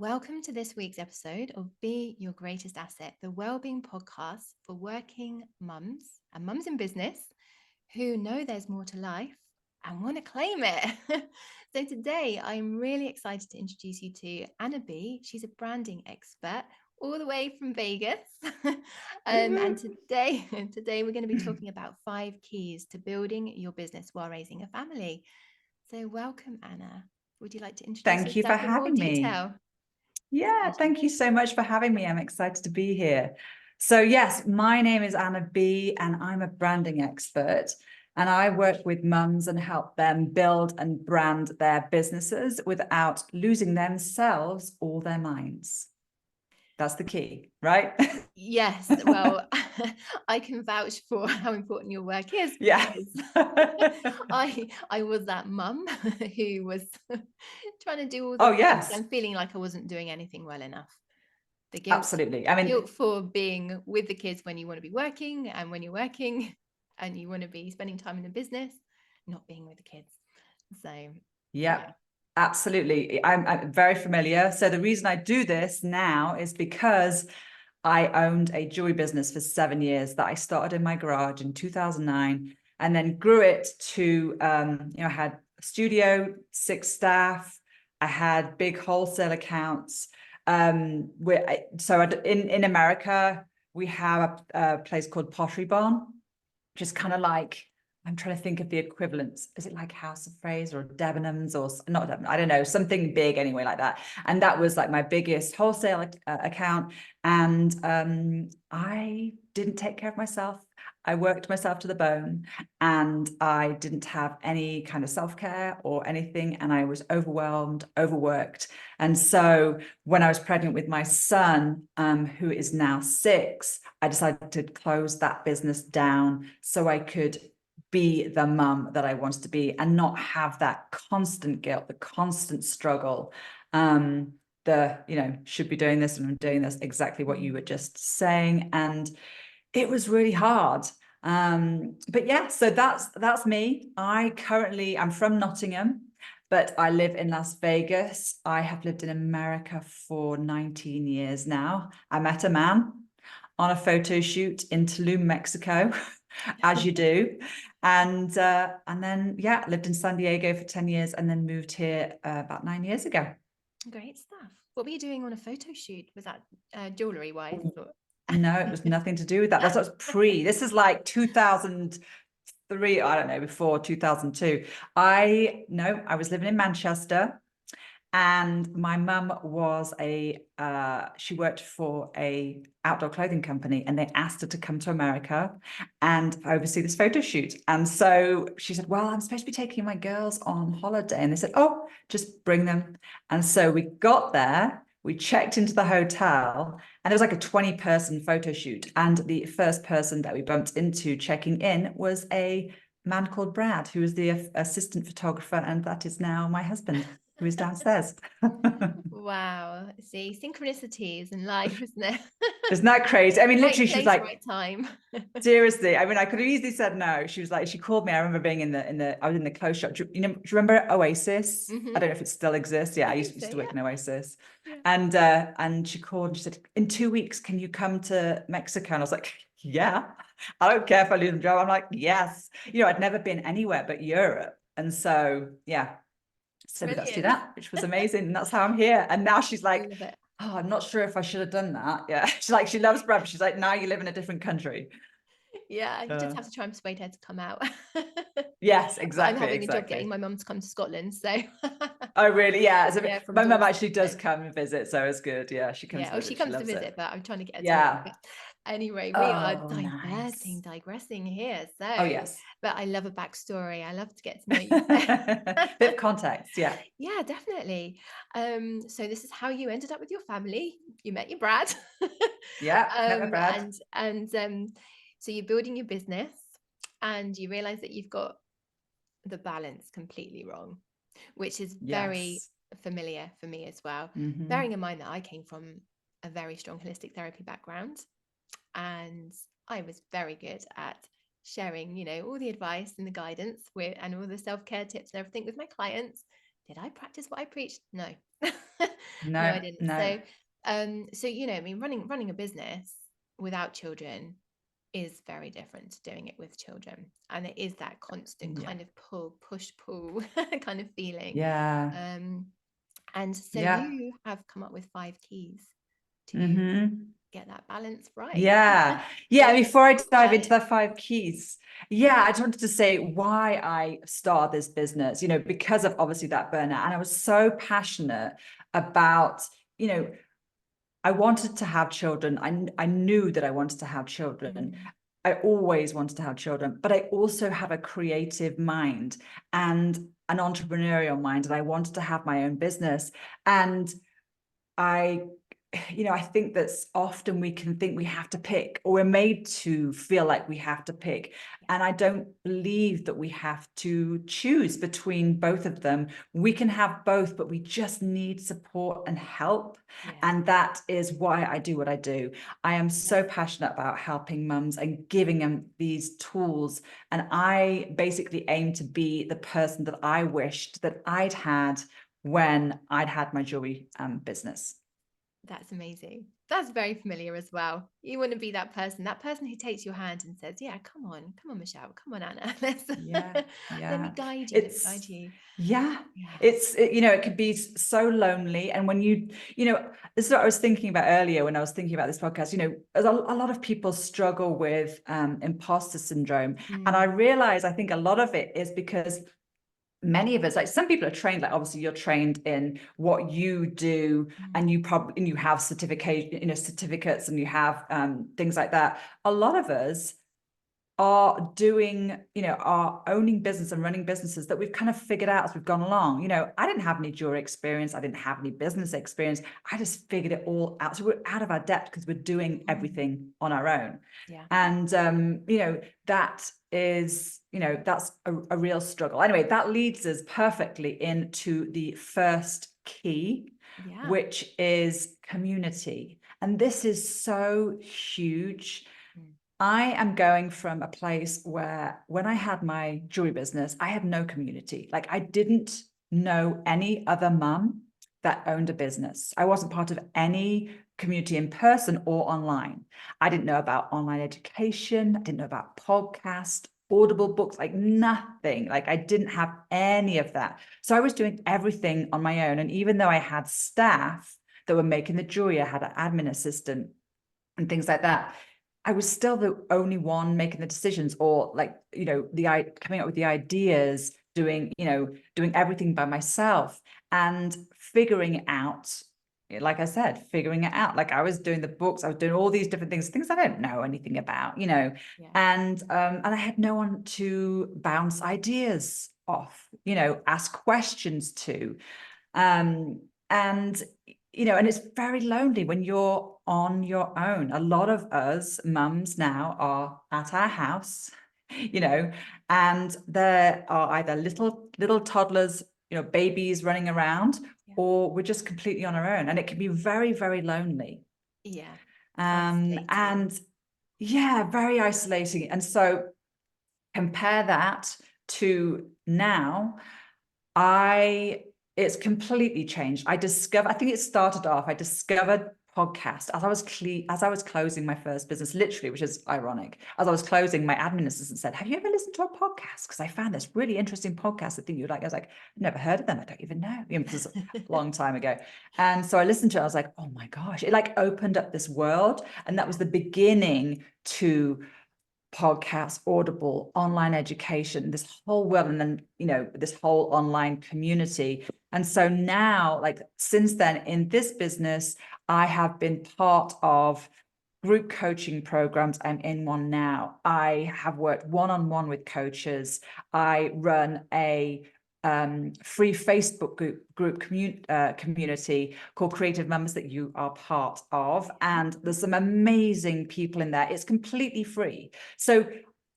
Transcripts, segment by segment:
Welcome to this week's episode of Be Your Greatest Asset, the wellbeing podcast for working mums and mums in business who know there's more to life and want to claim it. So today I'm really excited to introduce you to Anna B. She's a branding expert all the way from Vegas. And today we're going to be talking about 5 keys to building your business while raising a family. So welcome, Anna. Would you like to introduce Thank you for yourself in more having me. detail? Yeah, Pleasure. thank you so much for having me. I'm excited to be here. So, yes, my name is Anna B, and I'm a branding expert. And I work with mums and help them build and brand their businesses without losing themselves or their minds. That's the key, right? Yes, well, I can vouch for how important your work is Yeah. because I was that mum who was trying to do all the Oh, things yes, and feeling like I wasn't doing anything well enough. The absolutely. I mean, guilt for being with the kids when you want to be working and when you're working and you want to be spending time in the business, not being with the kids. So, yeah. yeah. Absolutely. I'm very familiar. So the reason I do this now is because I owned a jewelry business for 7 years that I started in my garage in 2009 and then grew it to, I had a studio, 6 staff. I had big wholesale accounts. In America, we have a place called Pottery Barn, which is kind of like, I'm trying to think of the equivalents. Is it like House of Fraser or Debenhams or not Debenhams? I don't know, something big anyway like that. And that was like my biggest wholesale account. And I didn't take care of myself. I worked myself to the bone and I didn't have any kind of self-care or anything. And I was overwhelmed, overworked. And so when I was pregnant with my son, who is now 6, I decided to close that business down so I could be the mum that I wanted to be and not have that constant guilt, the constant struggle. Should be doing this and I'm doing this, exactly what you were just saying. And it was really hard. But yeah, so that's me. I'm from Nottingham, but I live in Las Vegas. I have lived in America for 19 years now. I met a man on a photo shoot in Tulum, Mexico, as you do. And then, yeah, lived in San Diego for 10 years and then moved here about 9 years ago. Great stuff. What were you doing on a photo shoot? Was that jewelry wise? No, it was nothing to do with that. That's what's this is like 2003, I don't know, before 2002. I was living in Manchester. And my mum was she worked for a outdoor clothing company and they asked her to come to America and oversee this photo shoot. And so she said, well, I'm supposed to be taking my girls on holiday. And they said, oh, just bring them. And so we got there, we checked into the hotel and there was like a 20-person photo shoot. And the first person that we bumped into checking in was a man called Brad, who was the assistant photographer. And that is now my husband, who is downstairs. Wow. See, synchronicities in life, isn't it? Isn't that crazy? I mean, Right literally, she was place, like, right time. seriously. I mean, I could have easily said no. She was like, she called me. I remember being I was in the clothes shop. Do you remember Oasis? I don't know if it still exists. Yeah, I I think used so, to work yeah. in Oasis. Yeah. And she called and she said, in 2 weeks, can you come to Mexico? And I was like, yeah, I don't care if I lose my job. I'm like, yes. I'd never been anywhere but Europe. And so, yeah. So we got to do Brilliant. that, which was amazing. And that's how I'm here. And now she's I like, love it. oh, I'm not sure if I should have done that. Yeah. She's like, she loves Brad. But she's like, now you live in a different country. Yeah, you just have to try and persuade her to come out. Yes, But I'm exactly, having a job getting exactly. my mum to come to Scotland. So Oh, really? Yeah. So yeah, from my mum doorstep. actually does So come and visit, so it's good. Yeah, she comes yeah. to Oh, she visit. She comes to loves it. visit, but I'm trying to get her to move. Yeah. But anyway, we are Oh, nice. digressing here. Oh, So, yes. but I love a backstory. I love to get to know you. Bit of context. Yeah. Yeah, definitely. So this is how you ended up with your family. You met your Brad. Yeah. Met my um, Brad. and so you're building your business and you realize that you've got the balance completely wrong, which is very Yes. familiar for me as well. Mm-hmm. Bearing in mind that I came from a very strong holistic therapy background and I was very good at sharing, all the advice and the guidance with and all the self-care tips and everything with my clients. did I practice what I preached? No. No, I No, didn't. no. So you know, I mean, running a business without children is very different to doing it with children, and it is that constant Yeah. kind of push pull kind of feeling. Yeah. um and so Yeah. you have come up with 5 keys to Mm-hmm. get that balance right. Yeah. So Yeah. let's Before I talk dive about into it. the 5 keys, yeah, I just wanted to say why I started this business, because of obviously that burnout. And I was so passionate about, you know, I wanted to have children. I knew that I wanted to have children. Mm, I always wanted to have children, but I also have a creative mind and an entrepreneurial mind, and I wanted to have my own business. And I, I think that's often we can think we have to pick, or we're made to feel like we have to pick. yeah, And I don't believe that we have to choose between both of them. We can have both, but we just need support and help. yeah, And that is why I do what I do. I am yeah. so passionate about helping mums and giving them these tools. And I basically aim to be the person that I wished that I'd had when I'd had my jewelry business. That's amazing. That's very familiar as well. You want to be that person who takes your hand and says, "Yeah, come on, Michelle, come on, Anna. Let's Yeah, let me yeah. guide you. Let me guide It's you." yeah. Yeah. It could be so lonely. And when this is what I was thinking about earlier when I was thinking about this podcast. A lot of people struggle with imposter syndrome. And I Mm, realize I think a lot of it is because many of us, like some people are trained, like obviously you're trained in what you do, and mm, you have certificates, and you have things like that. A lot of us are doing, are owning business and running businesses that we've kind of figured out as we've gone along. I didn't have any jewelry experience. I didn't have any business experience. I just figured it all out. So we're out of our depth because we're doing mm. everything on our own. Yeah. And, that is, that's a real struggle. Anyway, that leads us perfectly into the first key, Yeah. which is community. And this is so huge. Mm, I am going from a place where when I had my jewelry business, I had no community. Like I didn't know any other mum that owned a business. I wasn't part of any community in person or online. I didn't know about online education. I didn't know about podcast, Audible books, like nothing. Like I didn't have any of that. So I was doing everything on my own. And even though I had staff that were making the jewelry, I had an admin assistant and things like that, I was still the only one making the decisions, or like, coming up with the ideas, doing everything by myself and figuring it out. Like I said, figuring it out. Like I was doing the books, I was doing all these different things I don't know anything about, yeah. and I had no one to bounce ideas off, ask questions to. And and it's very lonely when you're on your own. A lot of us mums now are at our house, and there are either little toddlers, babies running around, Yeah. or we're just completely on our own, and it can be very, very lonely. Yeah. Isolating. And yeah, very isolating. And so compare that to now. It's completely changed. I think it started off, I discovered podcast as I was closing my first business, literally, which is ironic. As I was closing, my admin assistant said, "Have you ever listened to a podcast? Because I found this really interesting podcast. I think you'd like." I was like, "I've never heard of them. I don't even know." This is a long time ago. And so I listened to it. I was like, "Oh my gosh." It like opened up this world. And that was the beginning to podcasts, Audible, online education, this whole world, and then, this whole online community. And so now, like since then in this business, I have been part of group coaching programs. I'm in one now. I have worked one-on-one with coaches. I run a free Facebook group community called Creative Mums that you are part of. And there's some amazing people in there. It's completely free. So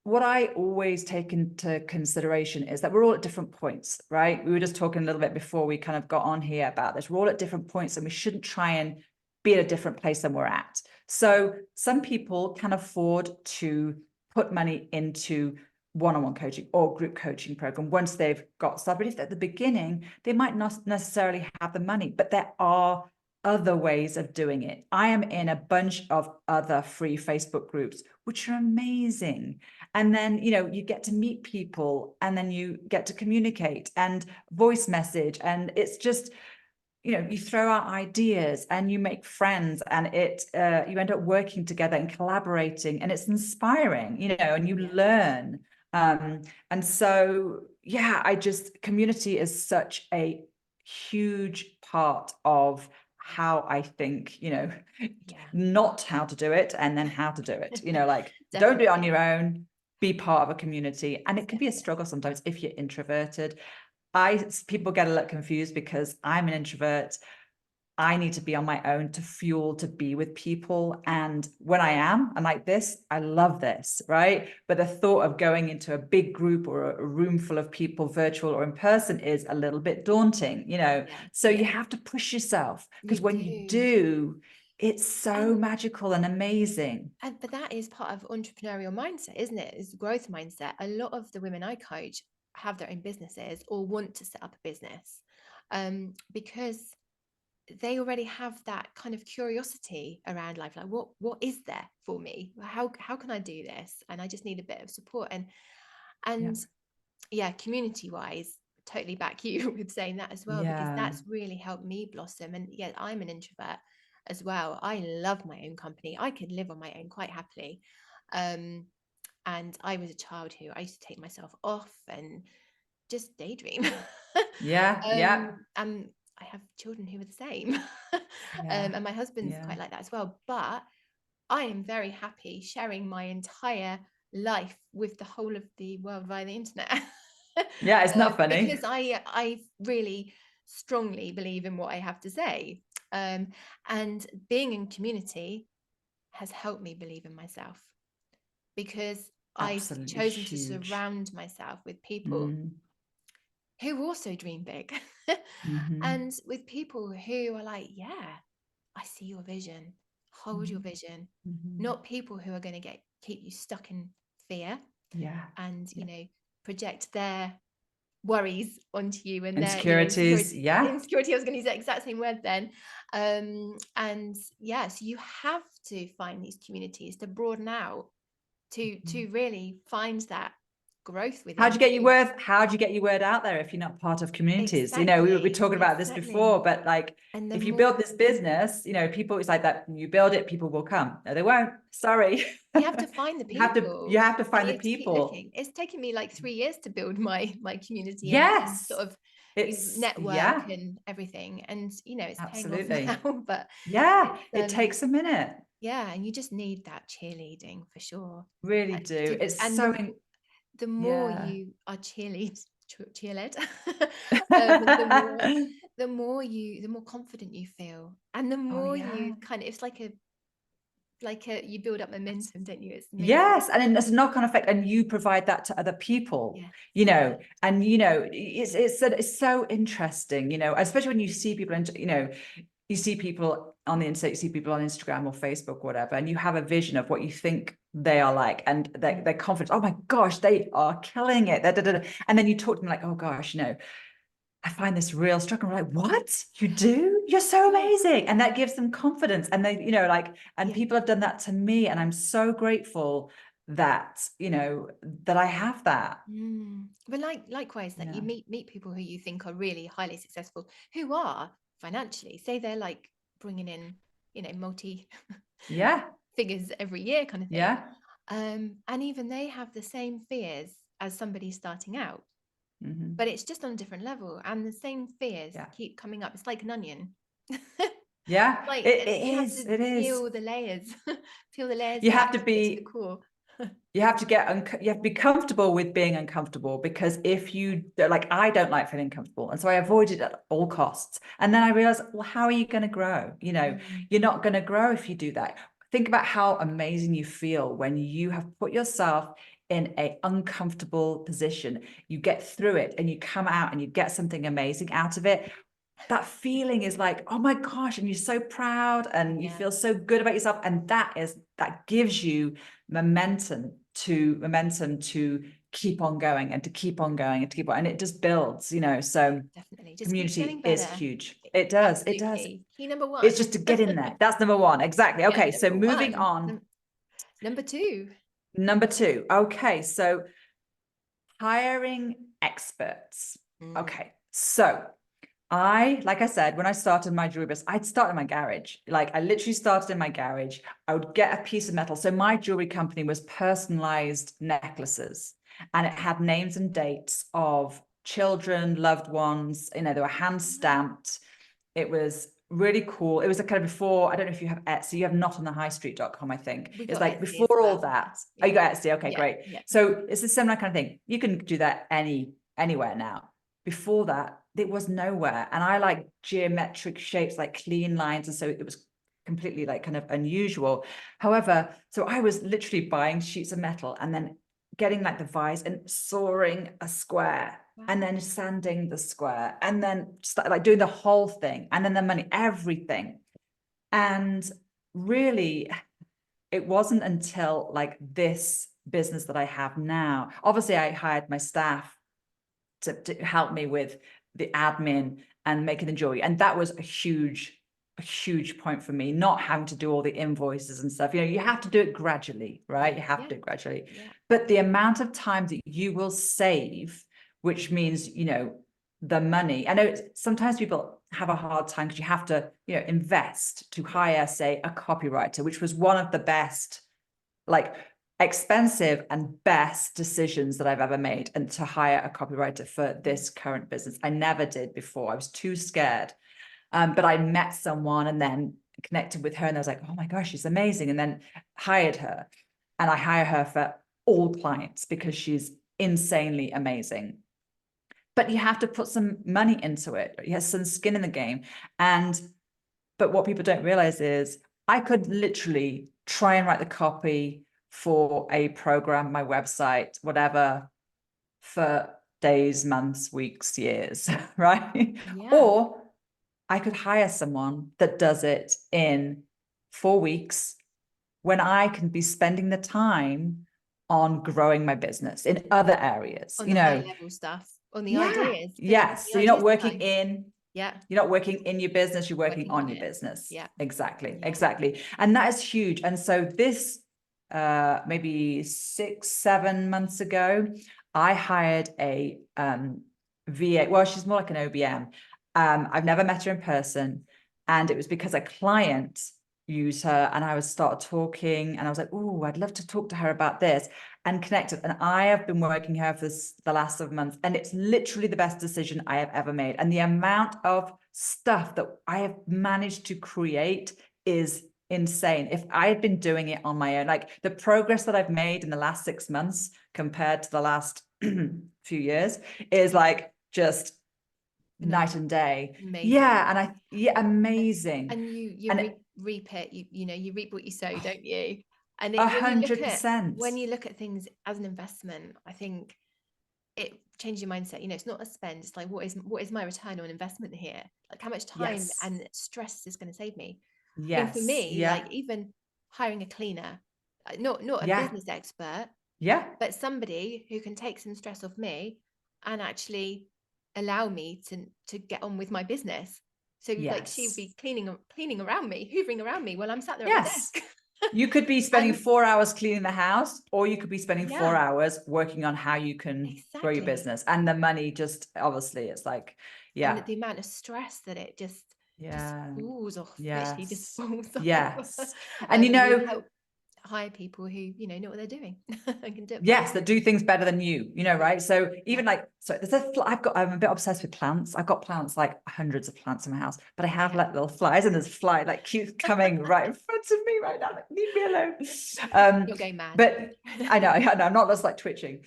what I always take into consideration is that we're all at different points, right? We were just talking a little bit before we kind of got on here about this. We're all at different points, and we shouldn't try and be at a different place than we're at. So some people can afford to put money into one-on-one coaching or group coaching program once they've got started. But if at the beginning, they might not necessarily have the money, but there are other ways of doing it. I am in a bunch of other free Facebook groups, which are amazing. And then, you get to meet people, and then you get to communicate and voice message. And it's just, you throw out ideas and you make friends, and you end up working together and collaborating, and it's inspiring, and you learn. And so, community is such a huge part of how I think, not how to do it, and then how to do it, like don't do it on your own, be part of a community. And it can be a struggle sometimes if you're introverted. People get a little confused because I'm an introvert. I need to be on my own to fuel, to be with people. And when I'm like this, I love this, right? But the thought of going into a big group or a room full of people, virtual or in person, is a little bit daunting, So you have to push yourself, because when you do, it's so magical and amazing. But that is part of entrepreneurial mindset, isn't it? It's growth mindset. A lot of the women I coach have their own businesses or want to set up a business, because they already have that kind of curiosity around life. Like, what is there for me? How can I do this? And I just need a bit of support. And community wise, totally back you with saying that as well, because that's really helped me blossom. And I'm an introvert as well. I love my own company. I could live on my own quite happily. And I was a child who I used to take myself off and just daydream. And I have children who are the same. And my husband's quite like that as well. But I am very happy sharing my entire life with the whole of the world via the internet. It's not funny. Because I really strongly believe in what I have to say. And being in community has helped me believe in myself, because Absolutely I've chosen huge. to surround myself with people who also dream big. And with people who are like, I see your vision, hold your vision, not people who are going to keep you stuck in fear and project their worries onto you and their insecurities. Insecurity. I was going to use that exact same word then. And so you have to find these communities to broaden out, to really find that growth within. How'd you get your word out there if you're not part of communities? Exactly. We were talking about this before, but like, if you build this business, people, it's like that, you build it, people will come. No, they won't. Sorry. You have to find the people. You have to find the people. It's taken me like 3 years to build my community and sort of network and everything. And it's absolutely paying off now, but it takes a minute. And you just need that cheerleading for sure. Really do. It's so the more you are cheerled, the more confident you feel, and the more you kind of, it's like you build up momentum, don't you? It's amazing. And then there's a knock-on effect, and you provide that to other people. And it's so interesting, especially when you see people, and you see people on the internet, you see people on Instagram or Facebook, whatever, and you have a vision of what you think they are like, and they're confident. Oh my gosh, they are killing it. And then you talk to them like, oh gosh, I find this real struggle. I'm like, what? You do? You're so amazing. And that gives them confidence. And they, and people have done that to me. And I'm so grateful that, that I have that. But likewise, that you meet people who you think are really highly successful, who are financially, say they're like bringing in, multi figures every year kind of thing. And even they have the same fears as somebody starting out. But it's just on a different level, and the same fears keep coming up. It's like an onion. Like it is. Peel the layers. Peel the layers. You have to be the core. You have to be comfortable with being uncomfortable, because if you like, I don't like feeling comfortable, and so I avoid it at all costs. And then I realized, well, how are you going to grow? You're not going to grow if you do that. Think about how amazing you feel when you have put yourself in an uncomfortable position. You get through it and you come out and you get something amazing out of it. That feeling is like, oh my gosh, and you're so proud and you feel so good about yourself. And that gives you momentum to keep on going and to keep on going and to keep on, and it just builds, so Definitely. Just keeps community getting is better. huge. It does. It does. Absolutely. Key number It's one. just to get in there. That's number one. Exactly. Yeah, Okay. So number moving one. on. Number two. Number two. Okay. So hiring experts. Mm. Okay. So like I said, when I started my jewelry business, I'd start in my garage. Like I literally started in my garage. I would get a piece of metal. So my jewelry company was personalized necklaces, and it had names and dates of children, loved ones. They were hand stamped. It was really cool. It was a kind of before, I don't know if you have Etsy, you have notonthehighstreet.com, I think. We It's got like Etsy as before all well. that. Oh, you Yeah. got Etsy. Okay, Yeah. great. Yeah. So it's a similar kind of thing. You can do that anywhere now. Before that, it was nowhere. And I like geometric shapes, like clean lines. And so it was completely like kind of unusual. However, so I was literally buying sheets of metal and then getting like the vise and sawing a square and Wow. then sanding the square and then like doing the whole thing and then the money, everything. And really, it wasn't until like this business that I have now. Obviously, I hired my staff to help me with the admin and making the jewelry. And that was a huge point for me, not having to do all the invoices and stuff. You have to do it gradually, right? You have to do it gradually. Yeah. But the amount of time that you will save, which means, the money. I know sometimes people have a hard time because you have to, invest to hire, say, a copywriter, which was one of the best, like expensive and best decisions that I've ever made, and to hire a copywriter for this current business. I never did before. I was too scared. But I met someone and then connected with her, and I was like, oh my gosh, she's amazing. And then hired her, and I hire her for all clients because she's insanely amazing. But you have to put some money into it. You have some skin in the game. But what people don't realize is I could literally try and write the copy for a program, my website, whatever, for days, months, weeks, years, right? Yeah. Or I could hire someone that does it in 4 weeks when I can be spending the time on growing my business in other areas, On the high level stuff, on the Yeah, ideas, putting yes. the So you're not ideas working behind. in Yeah. you're not working in your business, you're working Working on on your it. business. Yeah. Exactly. Yeah. Exactly. And that is huge. And so this, maybe 6-7 months ago, I hired a VA. Well, she's more like an OBM. I've never met her in person. And it was because a client used her, and I was started talking, and I was like, oh, I'd love to talk to her about this, and connected. And I have been working her for the last 7 months, and it's literally the best decision I have ever made. And the amount of stuff that I have managed to create is insane. If I had been doing it on my own, like the progress that I've made in the last 6 months compared to the last few years is like just night and day. Amazing. Yeah. And amazing. And you And reap it. You reap what you sow, don't you? And when you look at 100%. things as an investment, I think it changes your mindset. It's not a spend. It's like, what is my return on investment here? Like, how much time Yes. and stress is going to save me? I mean, for Yes. me, like Yeah. even hiring a cleaner, not a Yeah. business expert, Yeah. but somebody who can take some stress off me and actually allow me to get on with my business. So like she'd Yes. be cleaning around me, hoovering around me while I'm sat there at my Yes. desk. You could be spending And 4 hours cleaning the house, or you could be spending 4 yeah, hours working on how you can grow your exactly. business. And the money just obviously it's like, And yeah, the amount of stress that it just yeah, falls off, literally just yes, falls off. yes. And And we help hire people who know what they're doing and can do it yes, faster. that do things better than you, Yeah, right? So yeah, even like, so I'm a bit obsessed with plants. I've got plants, like hundreds of plants in my house, but I have yeah. like little flies, and there's fly like cute coming right in front of me right now. Like, leave me alone. You're going mad. But I know, I'm not just like twitching.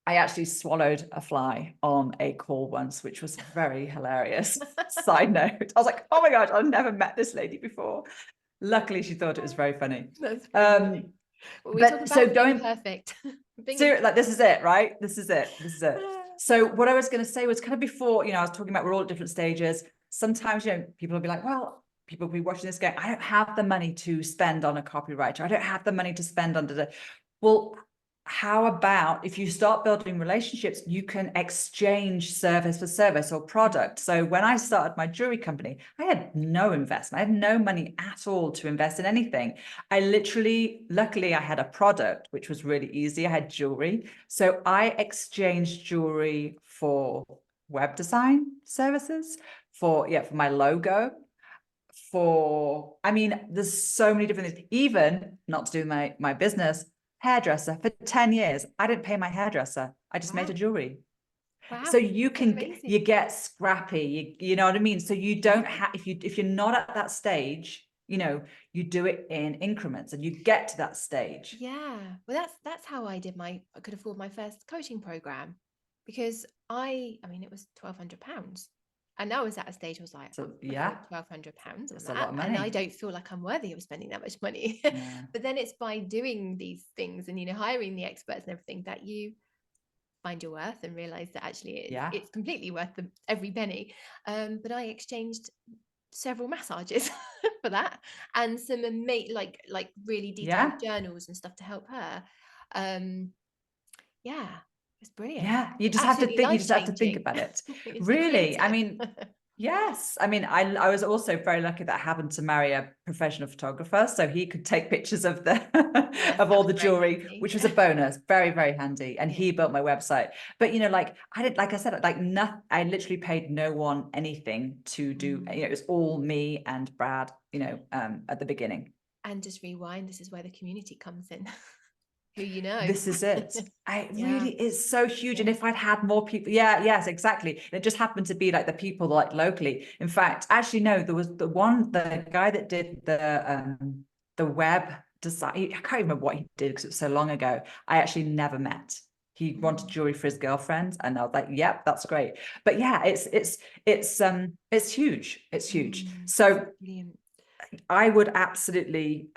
I actually swallowed a fly on a call once, which was very hilarious. Side note, I was like, oh my gosh, I've never met this lady before. Luckily, she thought it was very funny. That's very funny. Well, we talk But so about being going, imperfect. Being like, this is imperfect. it, right? This is it. This is it. So what I was going to say was kind of before, I was talking about we're all at different stages. Sometimes, people will be like, well, people will be watching this going, I don't have the money to spend on a copywriter. I don't have the money to spend on the, well, how about if you start building relationships, you can exchange service for service or product. So when I started my jewelry company, I had no investment. I had no money at all to invest in anything. I literally, luckily, I had a product, which was really easy. I had jewelry. So I exchanged jewelry for web design services, for my logo, I mean, there's so many different things. Even not to do my business, hairdresser for 10 years. I didn't pay my hairdresser. I just made Wow. a jewelry. So Wow. you That's can amazing. you get scrappy, you know what I mean? So you Yeah. don't have, if you're not at that stage, you do it in increments and you get to that stage. Yeah. Well, that's how I could afford my first coaching program, because I mean, it was £1,200. And I was at a stage I was like, I So can afford yeah, £1,200 on that's a lot that. of And I money. don't feel like I'm worthy of spending that much money. Yeah. But then it's by doing these things and, hiring the experts and everything, that you find your worth and realize that actually Yeah. it's completely worth every penny. But I exchanged several massages for that, and some like really detailed Yeah. journals and stuff to help her. Um, yeah, it's brilliant. Yeah. You just have to Absolutely think, you life just have to think changing. about it. It's the Really. I creative. mean, yes. I mean, I was also very lucky that I happened to marry a professional photographer, so he could take pictures of the Yes, of that all was the very jewelry, handy. which was a bonus. Very, very handy. And Yeah. he built my website. But like I didn't, like I said, like nothing, I literally paid no one anything to do, it was all me and Brad, at the beginning. And just rewind, this is where the community comes in. Who you know. This is it. It Yeah. really is so huge. And Yeah. if I'd had more people, yeah, yes, exactly. It just happened to be like the people like locally. In fact, actually, no, there was the guy that did the web design. I can't remember what he did because it was so long ago. I actually never met. He wanted jewelry for his girlfriend, and I was like, "Yep, that's great." But yeah, it's huge. It's huge. That's So brilliant. I would absolutely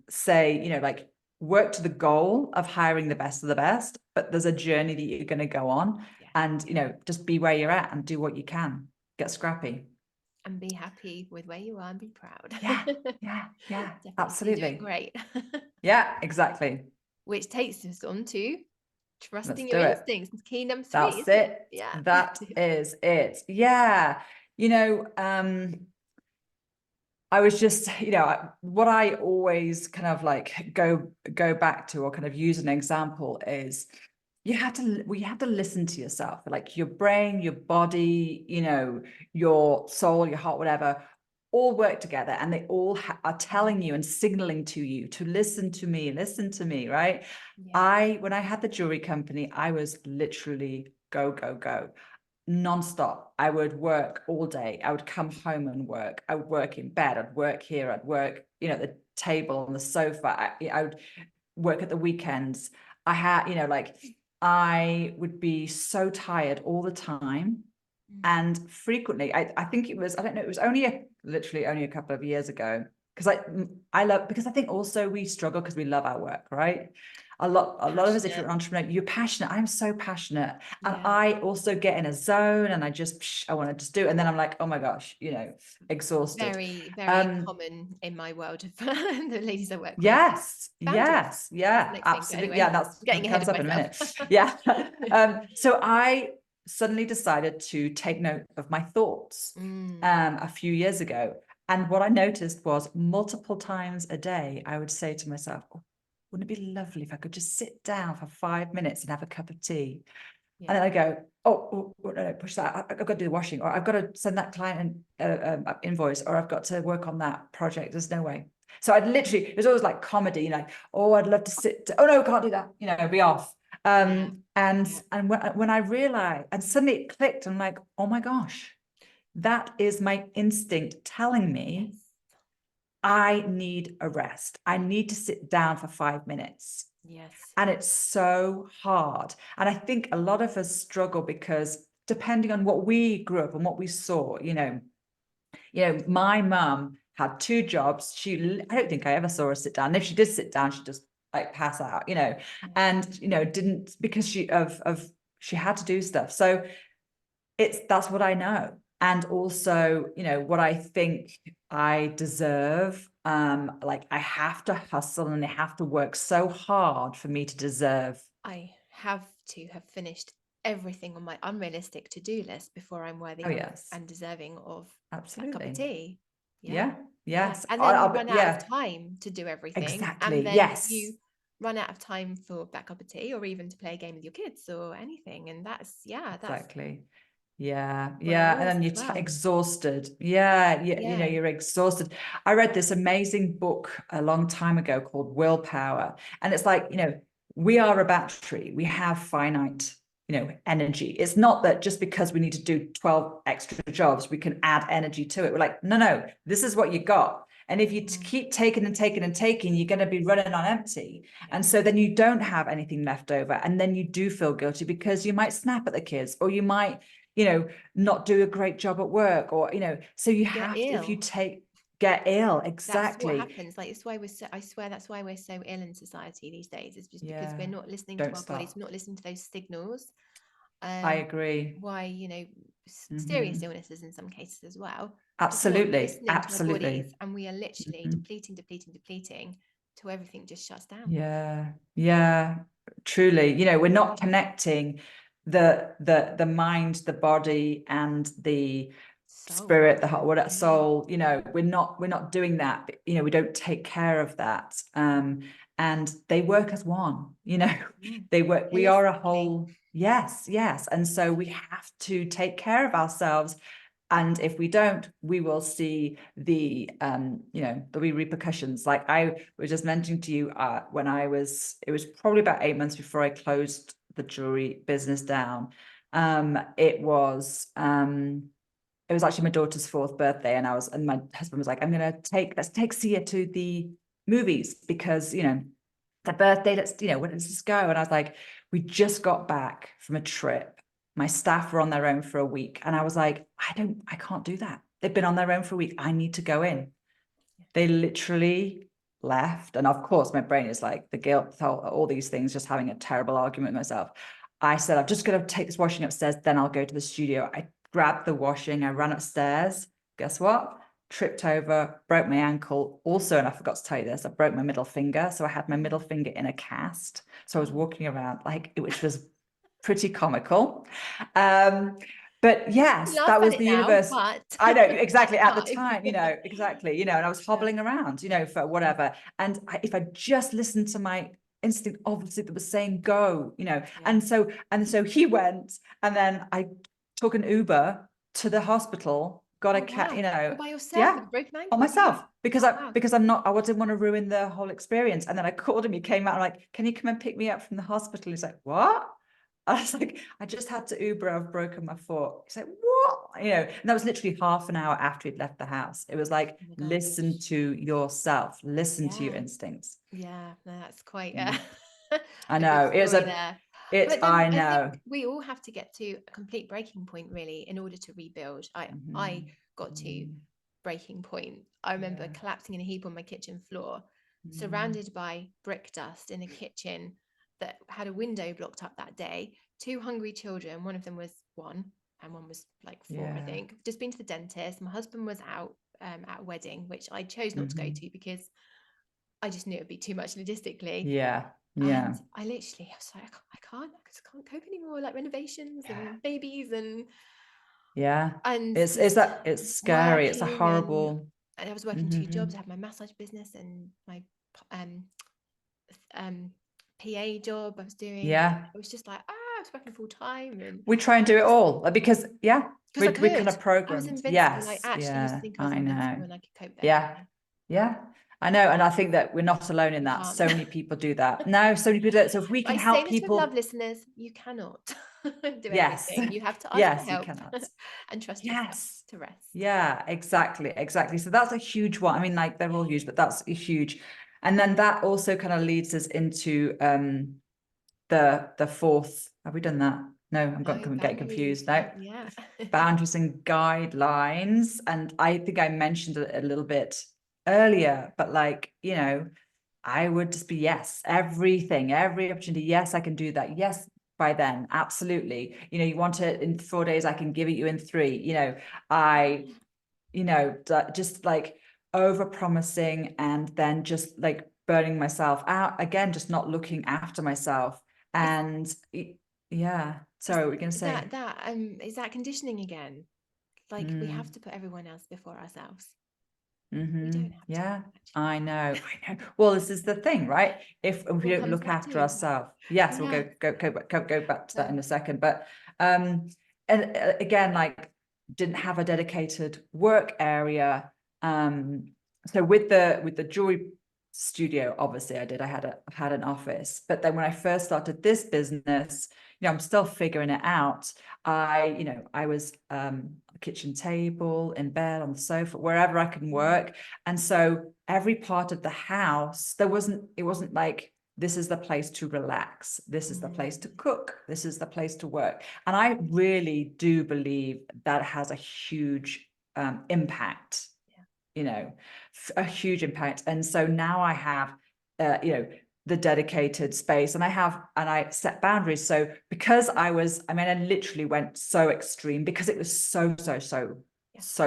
say, like work to the goal of hiring the best of the best, but there's a journey that you're going to go on, Yeah. and just be where you're at and do what you can. Get scrappy. And be happy with where you are and be proud. Yeah, yeah, Definitely. You're doing absolutely. great. Yeah, exactly. Which takes us on to Let's trusting your do it. instincts. Key number 3, That's isn't it? it. Yeah. That is it. Yeah. You know, I was just, what I always kind of like go back to or kind of use an example is we have to listen to yourself, like your brain, your body, your soul, your heart, whatever, all work together, and they all are telling you and signaling to you to listen to me, right? Yeah. When I had the jewelry company, I was literally go, go, go nonstop. I would work all day. I would come home and work. I would work in bed. I'd work here. I'd work, at the table, on the sofa. I would work at the weekends. I had, like I would be so tired all the time. And frequently, I think it was, I don't know, it was literally only a couple of years ago. Because because I think also we struggle because we love our work, right? A lot of us, if you're Passionate. an entrepreneur, you're passionate. I'm so passionate. And Yeah. I also get in a zone and I want to just do it. And then I'm like, oh my gosh, exhausted. Very, very Um, common in my world of the ladies I work with. Yes, Boundaries. yes, That's the yeah, next thing. But absolutely. Yeah, anyway, that's getting ahead comes of up in a myself. minute. Yeah. So I suddenly decided to take note of my thoughts a few years ago. And what I noticed was multiple times a day, I would say to myself, oh, wouldn't it be lovely if I could just sit down for 5 minutes and have a cup of tea? Yeah. And then I go, no, push that. I've got to do the washing, or I've got to send that client an invoice, or I've got to work on that project. There's no way. So I'd literally, it was always like comedy, oh, I'd love to sit. Oh no, can't do that. Be off. Yeah. And Yeah. when I realized, and suddenly it clicked, I'm like, oh my gosh, that is my instinct telling me Yes. I need a rest. I need to sit down for 5 minutes. Yes. And it's so hard. And I think a lot of us struggle because depending on what we grew up and what we saw, my mum had 2 jobs. I don't think I ever saw her sit down. And if she did sit down, she'd just like pass out, Yeah. and, didn't, because she had to do stuff. So that's what I know. and also, you know, what I think I deserve. Like I have to hustle and I have to work so hard for me to deserve. I have to have finished everything on my unrealistic to-do list before I'm Oh, worthy of yes, and deserving of that cup of absolutely. tea. Yeah. Yeah. Yeah. Yes. And then you run out of Yeah, time to do everything. And exactly. then you Yes. run out of time for that cup of tea or even to play a game with your kids or anything. And that's Exactly. Yeah, where I yeah, and was then as you're well. exhausted. Yeah, you know, Yeah. you're exhausted. I read this amazing book a long time ago called Willpower, and it's like, you know, we are a battery. We have finite, you know, energy. It's not that just because we need to do 12 extra jobs, we can add energy to it. We're like, no, no, this is what you got. And if you Mm, keep taking and taking and taking, you're going to be running on empty. yeah. And so then you don't have anything left over. And then you do feel guilty because you might snap at the kids, or you might, you know, not do a great job at work, or, you know, so you Get have to, if you ill. get ill, That's what exactly. happens. Like, it's why we're so, I swear that's why we're so ill in society these days, is just because we're Yeah. not listening to Don't our bodies, stop. not listening to those signals. I Um, agree. why, serious Hmm. illnesses in some cases as well, just not Absolutely. listening to our Absolutely. bodies. And we are literally Mhm. depleting till everything just shuts down. Yeah. Yeah. Truly. You know, we're not connecting the mind, the body, and the Soul. spirit, the heart, what Yeah. soul. You know, we're not doing that. You know, we don't take care of that. And they work as one. You know, Mm. they work. We are a Holistically. whole. Yes, yes. And so we have to take care of ourselves, and if we don't, we will see the you know, there'll be repercussions. Like I was just mentioning to you, when it was probably about 8 months before I closed the jewelry business down. It was actually my daughter's 4th birthday, and my husband was like, let's take Sia to the movies because, you know, the birthday, let's just go. And I was like, we just got back from a trip. My staff were on their own for a week. And I was like, I can't do that. They've been on their own for a week. I need to go in. They literally left. And of course, my brain is like the guilt, all these things, just having a terrible argument with myself. I said, I'm just going to take this washing upstairs, then I'll go to the studio. I grabbed the washing, I ran upstairs. Guess what? Tripped over, broke my ankle. Also, and I forgot to tell you this, I broke my middle finger. So I had my middle Oh, finger in a cast. So I was oh. walking around which was pretty comical. But yes, Laugh that at was it the now, universe. but I know at exactly the at the time. time, you know, exactly, you know, and I was Yeah. hobbling around, you know, for whatever. And if I just listened to my instinct, obviously that was saying go, you know, Yeah. and so he went, and then I took an Uber to the hospital, got a Oh, cat, wow. you All know, by yourself yeah, with a broken on ankle. Yeah. myself because Oh, wow. I didn't want to ruin the whole experience. And then I called him, he came out, I'm like, can you come and pick me up from the hospital? He's like, what? I was like, I just had to Uber, I've broken my foot. He's like, what? You know, and that was literally half an hour after he'd left the house. It was like, Oh my listen gosh. to yourself, listen to your Yeah. instincts. Yeah. No, that's quite Mm. I a good know. story there. But then I I think know. we all have to get to a complete breaking point, really, in order to rebuild. I Mhm. got to Mm. breaking point. I remember Yeah. collapsing in a heap on my kitchen floor, Mm. surrounded by brick dust in a kitchen that had a window blocked up that day. Two hungry children. One of them was one, and one was like four, I Yeah. think. Just been to the dentist. My husband was out at a wedding, which I chose not to go Mhm. to because I just knew it'd be too much logistically. Yeah. And Yeah. I was like, I just can't cope anymore. Like renovations and babies Yeah. and It's just that it's scary. It's a working. horrible. And I was working two jobs. Mhm. I had my massage business and my um um PA job I was doing, and Yeah. I was just like, I was working full time, and We try and do it just all because, yeah, because I we're kind could. of I was programmed. invincible. Like, Yes. actually used to Yeah. think I was I know. invincible and I could cope with Yeah. everything. Yeah. I know. And I think that we're not alone in You that. can't. So many people do that. No, so many people do it. So if we But can I say help this with love, people, listeners. You cannot do yes. everything. You have to ask for Yes, you help cannot. and trust yourself Yes. to rest. Yeah, exactly. Exactly. So that's a huge one. I mean, like they're all huge, but that's a huge. And then that also kind of leads us into the fourth. Have we done that? No, No I'm getting boundaries. confused Yeah, now. yeah. Boundaries and guidelines. And I think I mentioned it a little bit earlier, but like, you know, I would just be yes, everything, every opportunity. Yes, I can do that. Yes, by then. Absolutely. You know, you want it in 4 days, I can give it you in 3. You know, I, you know, just like over promising and then just like burning myself out again, just not looking after myself. And yeah, Is so we're going to say, is that conditioning again? Like we have to put everyone else before ourselves. We don't have to, yeah, actually. I know. Well, this is the thing, right? If we What don't comes look back after to? ourselves, yes, we'll Yeah. go back to that in Um, a second. But um, and again, like didn't have a dedicated work area. So with the jewelry studio, obviously I did. I had an office, but then when I first started this business, you know, I'm still figuring it out. I was kitchen table, in bed, on the sofa, wherever I can work. And so every part of the house, it wasn't like, this is the place to relax. This is the place to cook. This is the place to work. And I really do believe that has a huge impact, yeah. you know, a huge impact. And so now I have, you know, the dedicated space, and I set boundaries. So because I literally went so extreme because it was so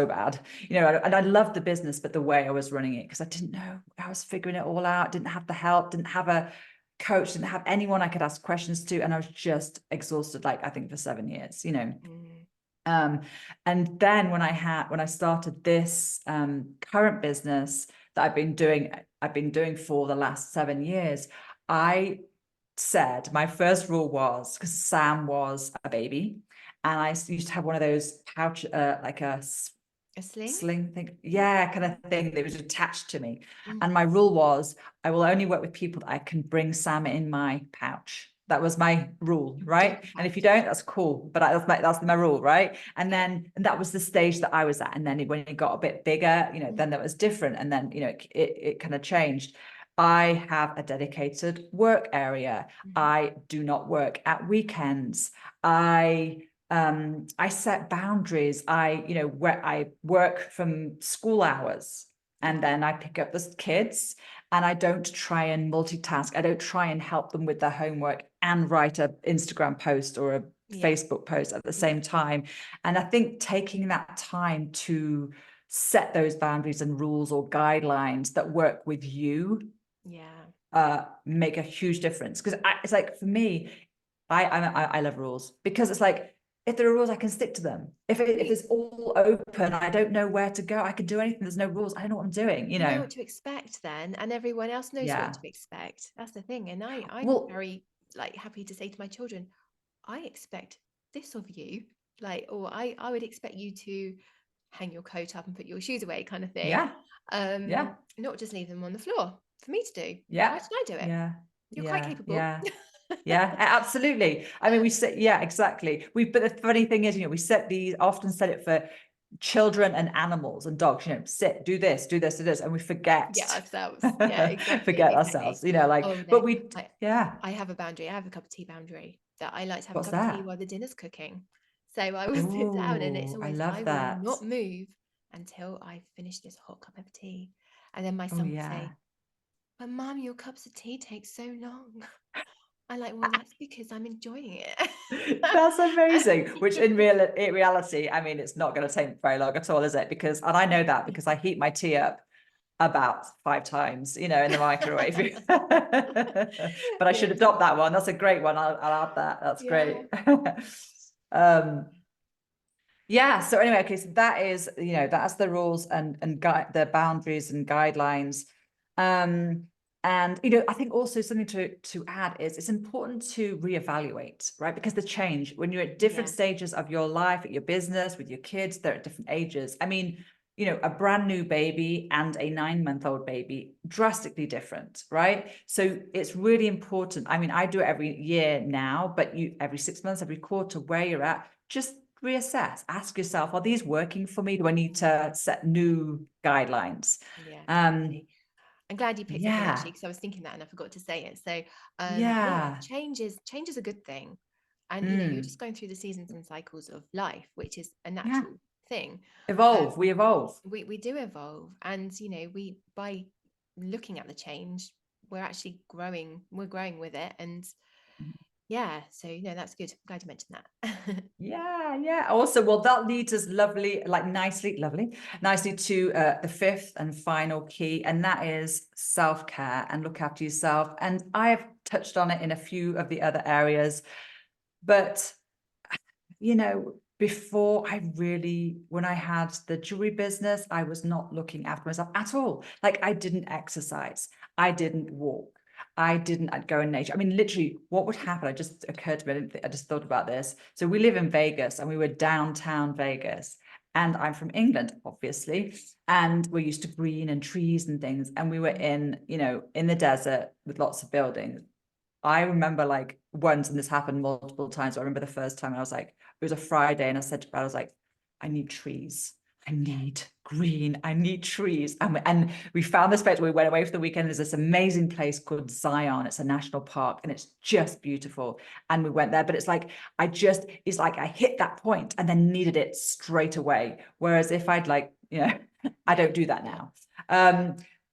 bad, you know, and I loved the business, but the way I was running it, because I didn't know, I was figuring it all out, didn't have the help, didn't have a coach, didn't have anyone I could ask questions to. And I was just exhausted, like I think for 7 years, you know. And then when I started this current business that I've been doing for the last 7 years, I said my first rule was, because Sam was a baby, and I used to have one of those pouch, like a A sling? sling thing, yeah, kind of thing that was attached to me. Mm. And my rule was, I will only work with people that I can bring Sam in my pouch. That was my rule, Just right? the And if you pouch. don't, that's cool, but that's my rule, right? And Yeah. then that was the stage that I was at. And then when it got a bit bigger, you know, then that was different. And then, you know, it kind of changed. I have a dedicated work area. I do not work at weekends. I set boundaries. Where I work from school hours, and then I pick up the kids, and I don't try and multitask. I don't try and help them with their homework and write an Instagram post or a Yeah. Facebook post at the same time. And I think taking that time to set those boundaries and rules or guidelines that work with you Yeah. make a huge difference. Because it's like, for me, I love rules, because it's like, if there are rules, I can stick to them. If it's all open, I don't know where to go. I can do anything. There's no rules. I don't know what I'm doing, you You know know? what to expect then, and everyone else knows what Yeah. to expect. That's the thing. And I'm Well, very like happy to say to my children, I expect this of you. Like, or I would expect you to hang your coat up and put your shoes away, kind of thing. yeah, yeah, Not just leave them on the floor for me to do. Why yeah, should I do it? yeah, You're quite yeah, capable. yeah. Yeah, absolutely. I mean, we set, yeah, exactly. But the funny thing is, you know, often set it for children and animals and dogs, you know, sit, do this, and we forget, Yeah, ourselves. Yeah, forget exactly. ourselves, you know, like, Oh no, but I yeah, I have a boundary. I have a cup of tea boundary that I like to have a what's cup of tea that? while the dinner's cooking. So I will sit down and it's Oh, I always, love I will that. not move until I finish this hot cup of tea. And then my Oh, son will yeah. say, but mum, your cups of tea take so long. I'm like, well, that's because I'm enjoying it. That's amazing. Which in reality, I mean, it's not going to take very long at all, is it? And I know that because I heat my tea up about 5 times, you know, in the microwave. But I should Good. adopt that one. That's a great one. I'll add that. That's Yeah. great. um, yeah. So anyway, okay. So that is, you know, that's the rules and the boundaries and guidelines. Um, and you know, I think also something to add is it's important to reevaluate, right? Because the change, when you're at different Yeah. stages of your life, at your business, with your kids, they're at different ages. I mean, you know, a brand new baby and a 9-month-old baby, drastically different, right? So it's really important. I mean, I do it every year now, but every 6 months, every quarter, where you're at, just reassess, ask yourself, are these working for me? Do I need to set new guidelines? Yeah, Um, definitely. I'm glad you picked up on that yeah, actually, because I was thinking that and I forgot to say it. So, yeah, yeah, change is a good thing, and you're mm, just going through the seasons and cycles of life, which is a yeah. natural thing. Evolve, we Um, evolve. we do evolve, and we by looking at the change, we're actually growing. We're growing with it, and yeah, so that's good. I'm glad you mentioned that. Yeah. Also, well, that leads us nicely to the fifth and final key, and that is self-care and look after yourself. And I have touched on it in a few of the other areas, but before when I had the jewelry business, I was not looking after myself at all. Like, I didn't exercise, I didn't walk, I'd go in nature. I mean, literally, what would happen? It just occurred to me. I just thought about this. So we live in Vegas, and we were downtown Vegas. And I'm from England, obviously. And we're used to green and trees and things. And we were in the desert with lots of buildings. I remember like once, and this happened multiple times. I remember the first time I was like, it was a Friday, and I said to Brad, I was like, I need trees. I need green. I need trees. And we found this place where we went away for the weekend. There's this amazing place called Zion. It's a national park, and it's just beautiful. And we went there, but it's like I hit that point and then needed it straight away. Whereas if I'd I don't do that now.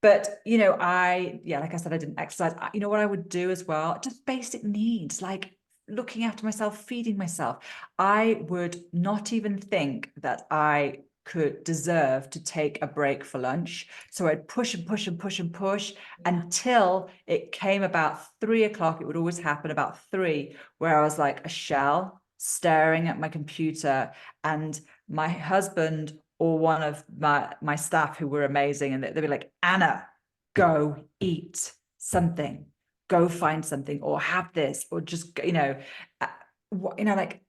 But like I said, I didn't exercise. What I would do as well, just basic needs like looking after myself, feeding myself. I would not even think that I could deserve to take a break for lunch. So I'd push and push and push and push until it came about 3 o'clock. It would always happen about 3, where I was like a shell staring at my computer, and my husband or one of my staff who were amazing, and they'd be like, Anna, go eat something, go find something, or have this, or just like,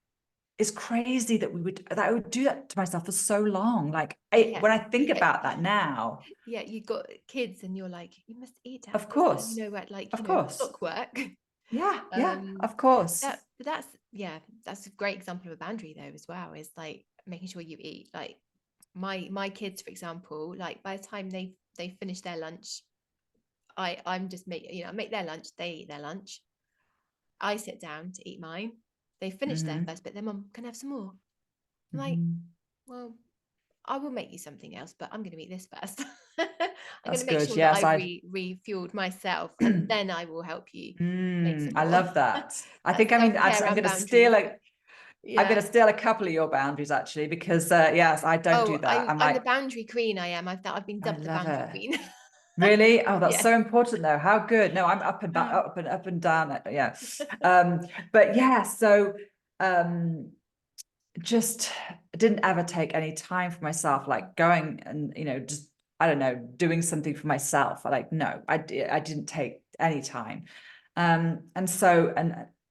it's crazy that I would do that to myself for so long. Like, when I think about that now, yeah, you got kids and you're like, you must eat to have of this, course, like of course, clockwork. yeah, of course. That's a great example of a boundary though as well, is like making sure you eat. Like my kids, for example, like by the time they finish their lunch, I'm just I make their lunch, they eat their lunch, I sit down to eat mine, they finish their Mm-hmm. first bit, their mum can I have some more. I'm like, Mm-hmm. well, I will make you something else, but I'm going to eat this first. I'm going That's to make good. sure that Yes, I've I refueled myself, and then I will help you make some I more. love that. I That's think, I mean, self-care I'm and going to steal boundaries. I'm going Yeah. to steal a couple of your boundaries, actually, because yes, I don't do Oh, that. I'm the boundary queen. I am. I've been I dubbed the love boundary it. queen. Really? Oh, that's Yes. so important though. How good. No, I'm up and back, up and down. Yeah. But yeah, so um just didn't ever take any time for myself, like going and just, I don't know, doing something for myself. No, I didn't take any time. And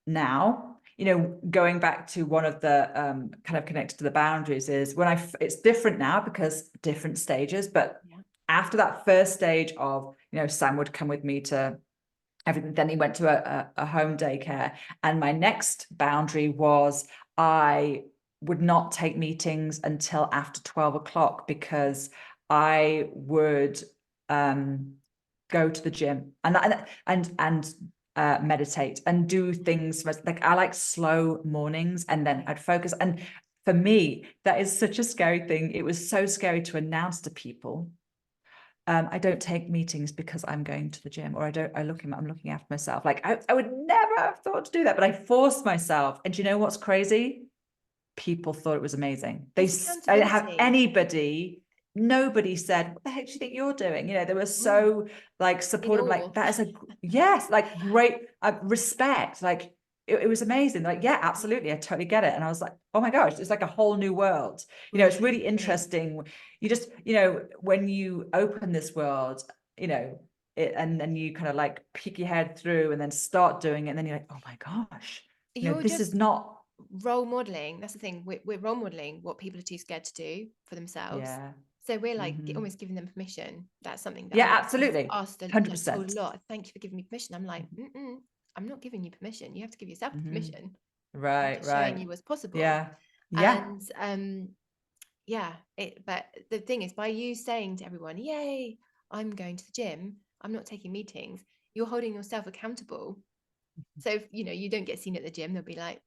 now, going back to one of the kind of connected to the boundaries is it's different now because different stages, but Yeah. after that first stage of, Sam would come with me to everything, then he went to a home daycare. And my next boundary was I would not take meetings until after 12 o'clock, because I would go to the gym and meditate and do things like, I like slow mornings, and then I'd focus. And for me, that is such a scary thing. It was so scary to announce to people, I don't take meetings because I'm going to the gym, or I'm looking after myself. Like, I would never have thought to do that, but I forced myself. And do you know what's crazy? People thought it was amazing. It's I didn't have accountability. nobody said, what the heck do you think you're doing? They were Mm, so like in supportive, like, awe. that is yes, like, great respect. Like, it was amazing. Like, yeah, absolutely. I totally get it. And I was like, oh my gosh, it's like a whole new world. It's Brilliant. really Brilliant. interesting. You just, when you open this world, and then you kind of like peek your head through and then start doing it. And then you're like, oh my gosh, You're this is just not. role modeling. That's the thing. We're role modeling what people are too scared to do for themselves. Yeah. So we're like Mm-hmm. almost giving them permission. That's something that Yeah, I get absolutely. asked and like told a 100%. lot. Thank you for giving me permission. I'm like, I'm not giving you permission. You have to give yourself the Mm-hmm. permission. I'm Right, just showing right. you what's possible. Yeah. Yeah. And yeah, but the thing is, by you saying to everyone, yay, I'm going to the gym, I'm not taking meetings, you're holding yourself accountable. So if you don't get seen at the gym, they'll be like,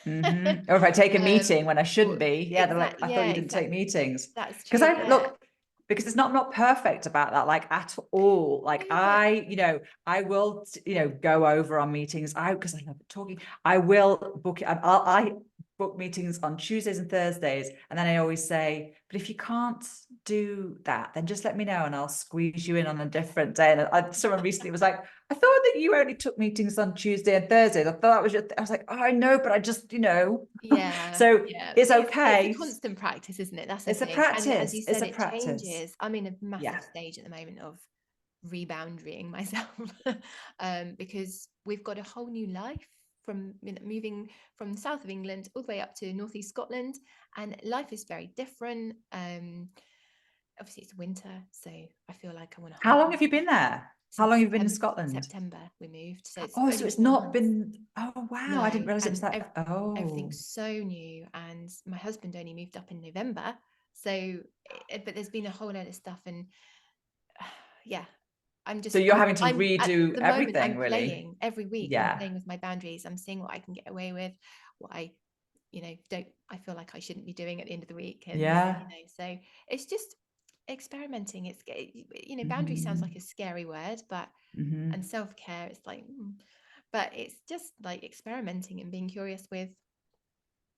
Mm-hmm. Or if I take a meeting when I or shouldn't be, yeah, they're like, exactly, I thought yeah, you didn't take exactly. meetings. That's Because true. I Yeah. look, because it's not perfect about that, like at all. Like No, but I will, go over on meetings. Because I love talking, I will book it. I book meetings on Tuesdays and Thursdays. And then I always say, but if you can't do that, then just let me know and I'll squeeze you in on a different day. And someone recently was like, I thought that you only took meetings on Tuesday and Thursdays. I thought that was I was like, oh, I know, but I just, yeah, so yeah. it's It's a okay. constant practice, isn't it? That's the It's a thing. And as practice. you It's said, a it practice. changes. I'm in a Yeah. massive stage at the moment of reboundarying myself because we've got a whole new life from moving from the south of England all the way up to northeast Scotland, and life is very different. Obviously it's winter, so I feel like I want to How long hibernate have you been there? How since long have you been in Scotland? September we moved, so it's Oh, so only it's 4 not months. been, oh wow, I No, didn't realize it was and that. Oh, everything's so new, and my husband only moved up in November, so but there's been a whole load of stuff, and yeah, so you're having to I'm at redo the moment everything, I'm really. playing every week. I'm Yeah. playing with my boundaries. I'm seeing what I can get away with, what I, don't I feel like I shouldn't be doing at the end of the week, and Yeah. so it's just experimenting. It's boundary sounds like Hmm. a scary word, but and Hmm. self-care, it's like, but it's just like experimenting and being curious with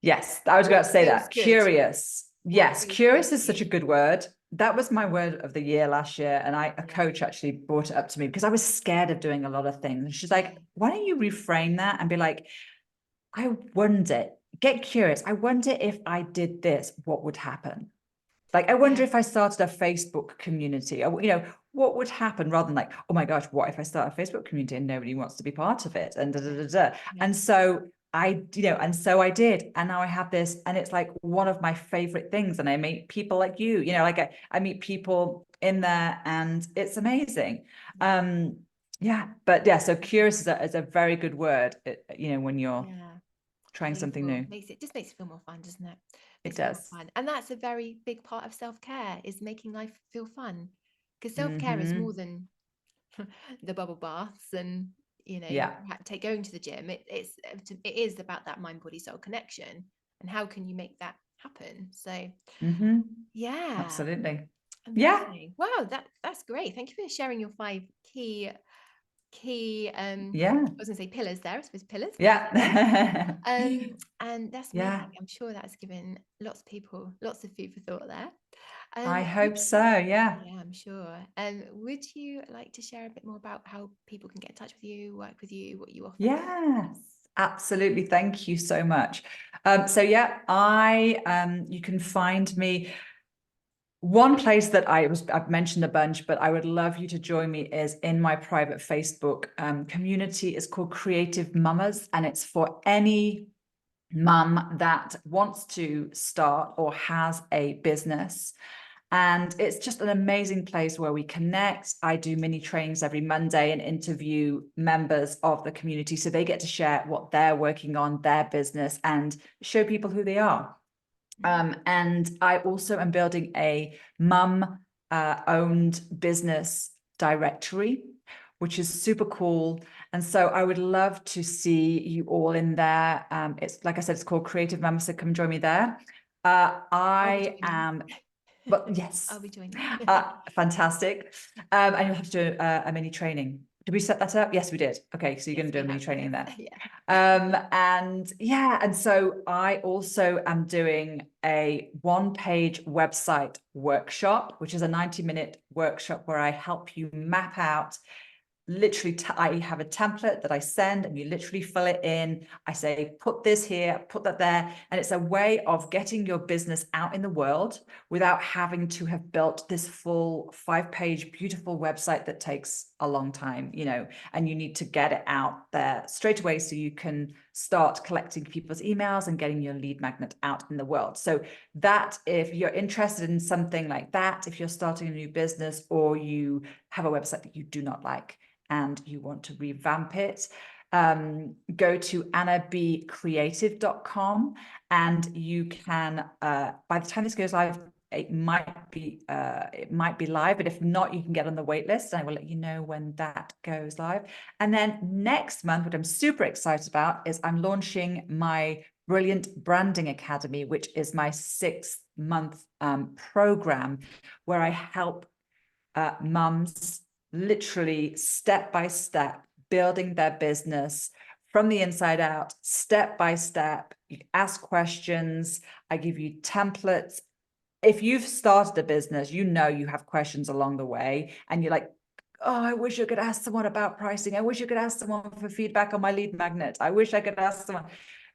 Yes, I was going what to say feels that. good, Curious. what Yes, feels good curious for is such a you. good word. That was my word of the year last year. And a Yeah, coach actually brought it up to me because I was scared of doing a lot of things. And she's yeah, like, why don't you reframe that and be like, I wonder, get curious. I wonder if I did this, what would happen? Like, I wonder yeah, if I started a Facebook community, or, what would happen, rather than like, oh my gosh, what if I start a Facebook community and nobody wants to be part of it? And da, da, yeah, da, da. yeah, And so and so I did. And now I have this, and it's like one of my favorite things. And I meet people like you, like I meet people in there, and it's amazing. yeah, Yeah, but yeah, so curious is a very good word, when you're yeah. trying something Playful new. makes it feel more fun, doesn't it? It Makes it more does. fun, and that's a very big part of self-care, is making life feel fun, because self-care is more Hmm. than the bubble baths and Yeah. take going to the gym. It is about that mind body soul connection, and how can you make that happen. So Hmm. yeah, Absolutely. Yeah. amazing. Wow, that's great. Thank you for sharing your 5 key Yeah. I was gonna say pillars there, I suppose pillars, but pillars. Yeah. And that's Yeah. amazing. I'm sure that's given lots of people lots of food for thought there. I Would hope you, so. Yeah. yeah, I'm sure. Would you like to share a bit more about how people can get in touch with you, work with you, what you offer? Yes. Absolutely. Thank you so much. So yeah, you can find me. One place that I've mentioned a bunch, but I would love you to join me, is in my private Facebook community. It's called Creative Mamas, and it's for any mum that wants to start or has a business. And it's just an amazing place where we connect. I do mini trainings every Monday and interview members of the community, so they get to share what they're working on, their business, and show people who they are. And I also am building a mum owned business directory, which is super cool. And so I would love to see you all in there. It's like I said, it's called Creative Mum, so come join me there. I'll be I joining. am, but yes, I'll be joining. fantastic. And you'll have to do a mini training. Did we set that up? Yes, we did. Okay, so you're Yes, going to do we a mini have. training Yes. there. Yeah. And yeah, and so I also am doing a one-page website workshop, which is a 90-minute workshop where I help you map out. Literally, I have a template that I send, and you literally fill it in. I say, put this here, put that there. And it's a way of getting your business out in the world without having to have built this full 5-page beautiful website that takes a long time, and you need to get it out there straight away so you can start collecting people's emails and getting your lead magnet out in the world. So that, if you're interested in something like that, if you're starting a new business or you have a website that you do not like, and you want to revamp it, go to annabcreative.com, and you can, by the time this goes live, it might be live, but if not, you can get on the wait list, and I will let you know when that goes live. And then next month, what I'm super excited about is I'm launching my Brilliant Branding Academy, which is my 6-month program where I help mums literally step by step building their business from the inside out, step by step. You ask questions. I give you templates. If you've started a business, you know you have questions along the way, and you're like, oh, I wish I could ask someone about pricing. I wish I could ask someone for feedback on my lead magnet. I wish I could ask someone.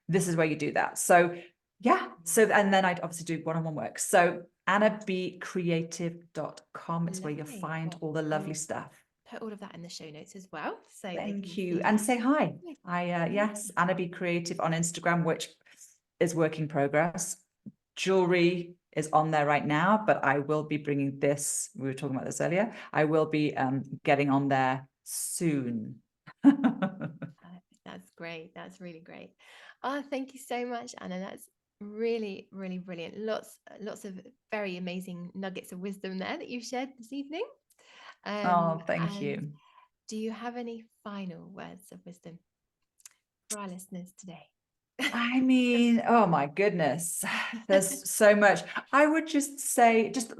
This is where you do that. So yeah. So, and then I'd obviously do one-on-one work. So annabcreative.com is where you'll Lovely. find Well, all the I lovely will stuff. put all of that in the show notes as well, so they can Thank you. see And that. say hi. Yeah. Yes, Anna Be Creative on Instagram, which is work in progress. Jewelry is on there right now, but I will be bringing this. We were talking about this earlier. I will be getting on there soon. That's great. That's really great. Oh, thank you so much, Anna. That's really, really brilliant. Lots of very amazing nuggets of wisdom there that you've shared this evening. Oh, thank And you. do you have any final words of wisdom for our listeners today? I mean, oh my goodness, there's so much. I would just say, just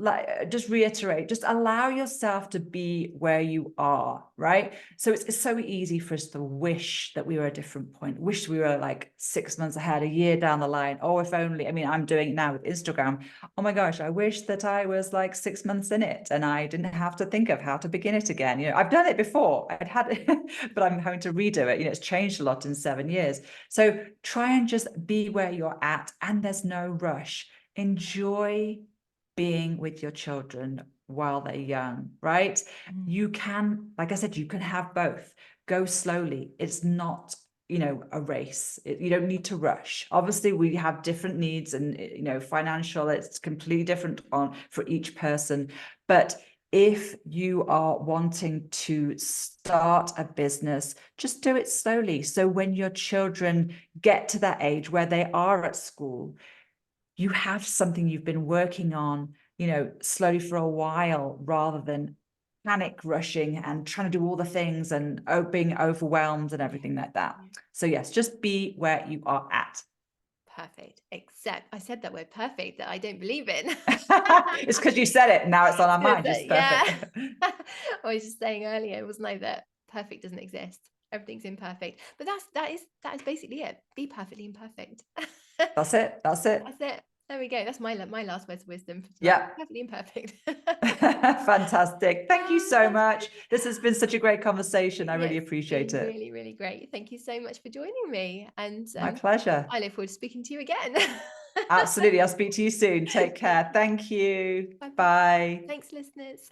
reiterate, just allow yourself to be where you are, right? So it's so easy for us to wish that we were at a different point, wish we were like 6 months ahead, a year down the line. Oh, if only. I mean, I'm doing it now with Instagram. Oh my gosh, I wish that I was like 6 months in it and I didn't have to think of how to begin it again. You know, I've done it before. I'd had it, but I'm having to redo it. You know, it's changed a lot in 7 years. So try and just be where you're at, and there's no rush. Enjoy being with your children while they're young, right? You can, like I said, you can have both. Go slowly. It's not, a race. You don't need to rush. Obviously, we have different needs, and financial, it's completely different for each person. But if you are wanting to start a business, just do it slowly. So when your children get to that age where they are at school, you have something you've been working on, slowly for a while, rather than panic rushing and trying to do all the things and being overwhelmed and everything like that. Yeah. So yes, just be where you are at. Perfect. Except I said that word perfect that I don't believe in. It's because you said it. Now it's on our mind. It's Yeah. perfect. I was just saying earlier, wasn't I, that perfect doesn't exist. Everything's imperfect. But that is basically it. Be perfectly imperfect. That's it. That's it. That's it. There we go. That's my last words of wisdom for tonight. Yeah. Perfectly imperfect. Fantastic. Thank you Oh, so that's much. great. This has been such a great conversation. I Yeah, really it's appreciate been it. really, really great. Thank you so much for joining me. And My pleasure. I look forward to speaking to you again. Absolutely. I'll speak to you soon. Take care. Thank you. Bye bye. Bye. Thanks, listeners.